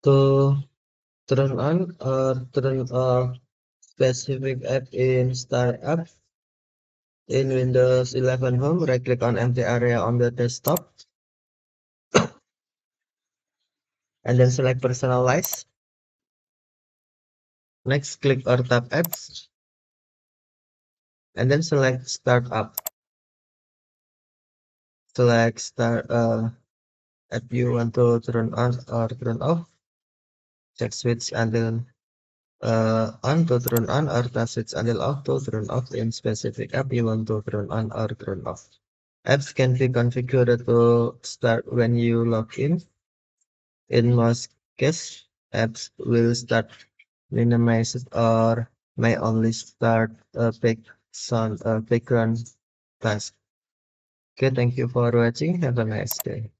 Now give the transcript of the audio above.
To turn on or turn off specific app in Start App in Windows 11 Home, right-click on empty area on the desktop, and then select Personalize. Next, click or tap Apps, and then select Start Up. Select app you want to turn on or turn off. Check switch until on to turn on or tap switch until off to turn off in specific app you want to turn on or turn off. Apps can be configured to start when you log in. In most cases, apps will start minimized or may only start a background task. Okay, thank you for watching. Have a nice day.